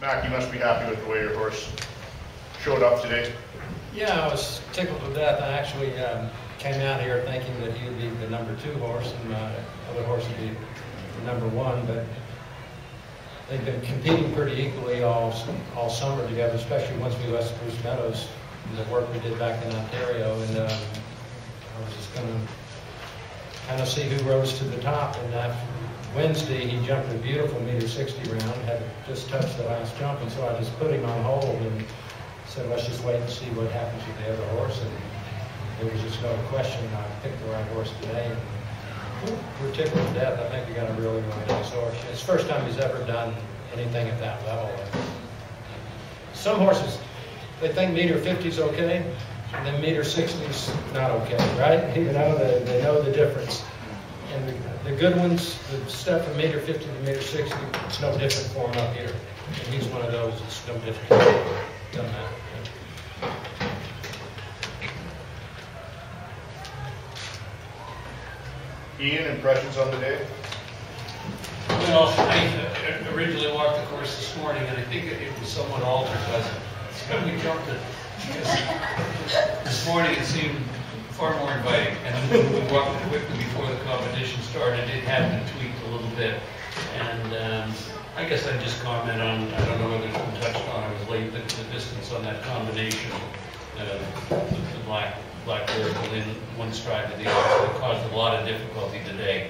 Mac, you must be happy with the way your horse showed up today. Yeah, I was tickled to death. I actually came out here thinking that he would be the #2 horse and my other horse would be the #1, but they've been competing pretty equally all summer together, especially once we left Spruce Meadows and the work we did back in Ontario. And I was just going to kind of see who rose to the top. And after Wednesday, he jumped a beautiful ×60 round, had just touched the last jump, and so I just put him on hold and said, let's just wait and see what happens with the other horse. And there was just no question I picked the right horse today. And we're tickled to death. I think we got a really, really nice horse. It's the first time he's ever done anything at that level. Some horses, they think ×50 is okay, and then ×60 is not okay, right? You know, they know the difference. And the good ones, the stuff from ×50 to ×60, it's no different for him up here. And he's one of those, it's no different. Doesn't matter. Ian, impressions on the day? Well, I originally walked the course this morning, and I think it was somewhat altered by when we jumped it. This morning it seemed far more inviting, and when we walked it quickly before the competition started, it had been tweaked a little bit. And I guess I'd just comment on, I don't know whether it's been touched on, I was late, the distance on that combination, the black vertical in one stride to the other, it caused a lot of difficulty today.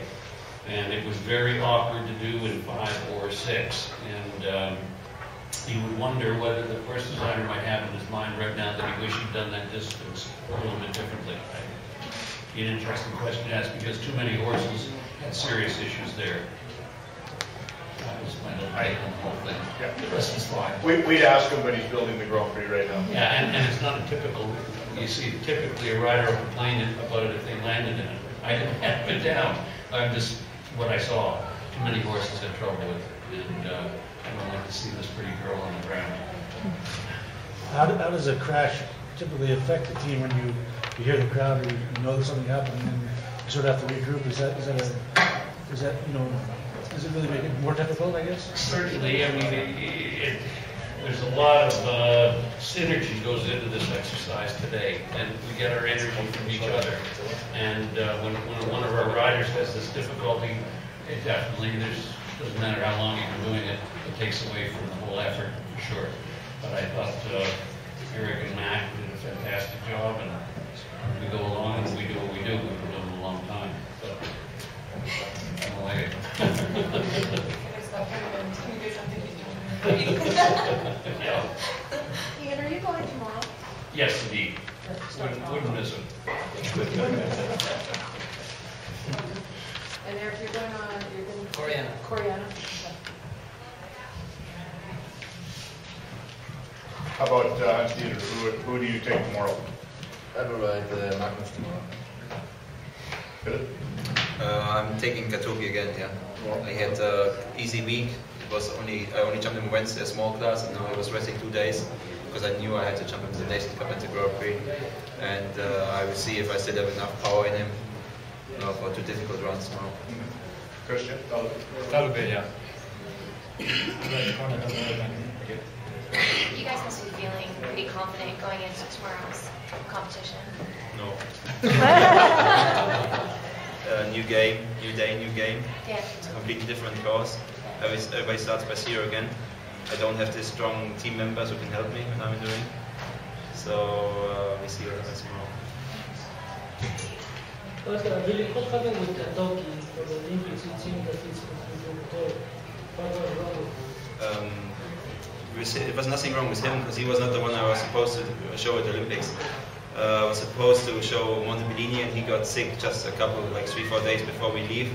And it was very awkward to do in 5 or 6. And you would wonder whether the course designer might have in his mind right now that he wished he'd done that distance a little bit differently. An interesting question to ask because too many horses had serious issues there. That was my little take on the whole thing. Yeah. The rest is fine. We'd ask him, but he's building the Grand Prix right now. Yeah, and it's not a typical, you see typically a rider will complain about it if they landed in it. I didn't have it down. I'm just what I saw. Too many horses had trouble with it. And I don't like to see this pretty girl on the ground. How does a crash typically affect the team when you hear the crowd or you know that something happened and then you sort of have to regroup? Does it really make it more difficult, I guess? Certainly. I mean, there's a lot of synergy goes into this exercise today, and we get our energy from each other. And when one of our riders has this difficulty, it definitely, doesn't matter how long you've been doing it, it takes away from the whole effort, for sure. But I thought Eric and Mac did a fantastic job, and we go along and we do what we do. We've been doing it a long time. But I don't like it. Yeah. Ian, are you going tomorrow? Yes, indeed. Wouldn't miss it. And Eric, you're going Coriana. Coriana. How about Hans Dieter? Who do you take tomorrow? I will ride Magnus tomorrow. Philip? I'm taking Katoki again, yeah. I had an easy week. I only jumped in Wednesday, a small class, and now I was resting 2 days because I knew I had to jump into the Nation Cup and the Grand Prix. And I will see if I still have enough power in him for 2 difficult runs tomorrow. Christian? That'll be, yeah. You guys must be feeling pretty confident going into tomorrow's competition. No. New game, new day, new game. Yeah. It's a completely different course. Everybody starts by 0 again. I don't have the strong team members who can help me when I'm in the ring. So we see what happens tomorrow. Really, what happened with Katoki for the Olympics? It seemed that it's completely what was wrong with him? It was nothing wrong with him because he was not the one I was supposed to show at the Olympics. I was supposed to show Montebellini and he got sick just a couple, like 3-4 days before we leave.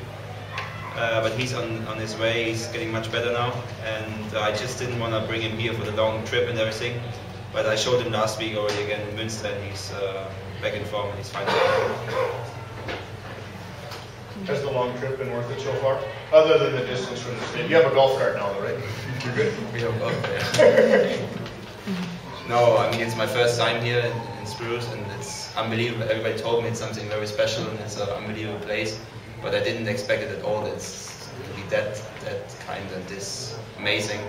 But he's on his way, he's getting much better now, and I just didn't want to bring him here for the long trip and everything. But I showed him last week already again in Münster, and he's back in form and he's fine. Has the long trip been worth it so far? Other than the distance from the state. You have a golf cart now, though, right? You're good? We have golf cart. No, I mean, it's my first time here in Spruce, and it's unbelievable. Everybody told me it's something very special, and it's an unbelievable place. But I didn't expect it at all. It's to be that kind and this amazing.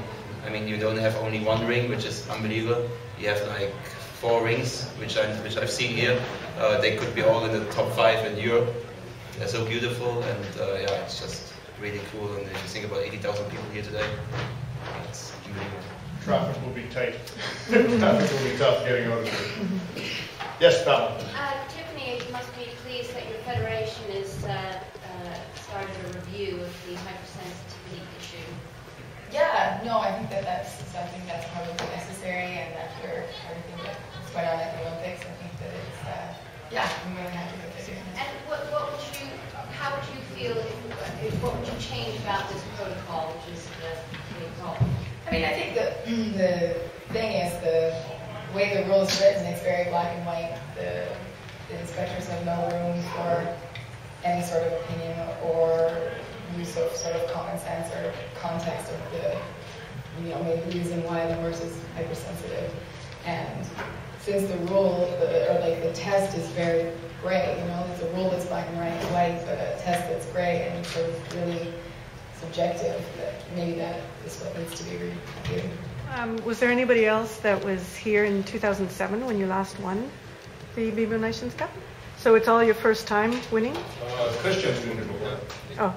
I mean, you don't have only one ring, which is unbelievable. You have like 4 rings, which I've seen here. They could be all in the top 5 in Europe. They're so beautiful, and yeah, it's just really cool. And if you think about 80,000 people here today, it's unbelievable. Traffic will be tight. Traffic will be tough getting out of here. Yes, Pal. Tiffany, you must be pleased that your federation has started a review of the hypersensitivity issue. Yeah, no, I think that that's something that's probably necessary, and after everything that's going on at the Olympics, I think that it's, yeah, I'm really happy that they're doing that. And how would you feel, what would you change about this protocol, which is the protocol? I mean, I think the thing is the way the rule is written, it's very black and white. The inspectors have no room for any sort of opinion or use of sort of common sense or context of the, maybe the reason why the horse is hypersensitive. And since the rule, the test is very gray, it's a rule that's black and white, but a test that's gray and sort of really subjective, that maybe that is what needs to be reviewed. Was there anybody else that was here in 2007 when you last won the BMO Nations Cup? So it's all your first time winning? Christian's won it before. Oh,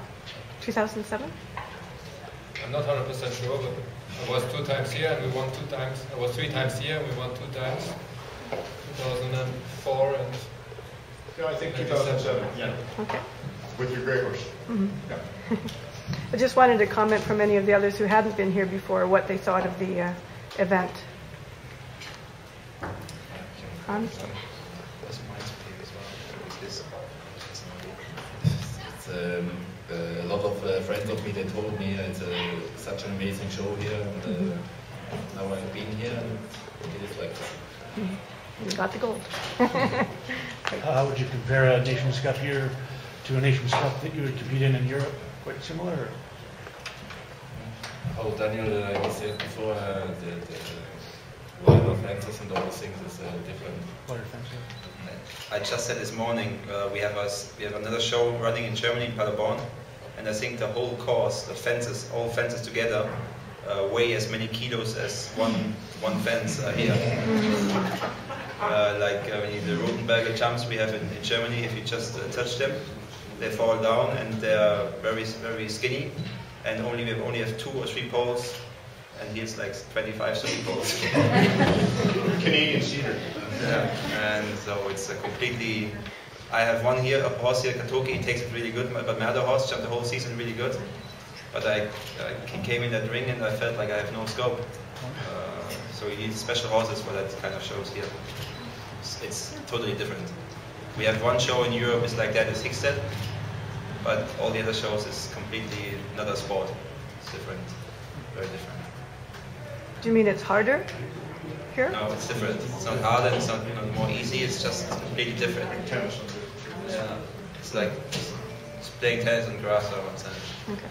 2007? I'm not 100% sure, but I was 2 times here and we won 2 times. I was 3 times here and we won 2 times. 2004 and... Yeah, I think 2007, yeah. Okay. With your gray horse. Mm-hmm. Yeah. I just wanted to comment from any of the others who hadn't been here before what they thought of the event. Hans? A lot of friends of me, they told me it's such an amazing show here, and now I've been here and it is like this. You got the gold. How would you compare a Nations Cup here to a Nations Cup that you would compete in Europe? Quite similar? Or? How Daniel he said before, the line of fences and all those things is different. Water fences. I just said this morning, we have another show running in Germany, in Paderborn, and I think the whole course, the fences, all fences together, weigh as many kilos as one fence here. Like the Rotenberger jumps we have in Germany, if you just touch them, they fall down and they're very, very skinny, and we only have 2 or 3 poles, and here's like 25, 30 poles. Canadian cedar. Yeah, and so it's a completely... I have one here, a horse here, Katoki, he takes it really good, but my other horse jumped the whole season really good. But I came in that ring and I felt like I have no scope. So you need special horses for that kind of shows here. It's totally different. We have one show in Europe is like that, it's Hickstead, but all the other shows is completely another sport. It's different, very different. Do you mean it's harder here? No, it's different. It's not harder, it's not more easy, it's just completely different. Tennis. Yeah, it's like playing tennis on grass or on sand. Okay.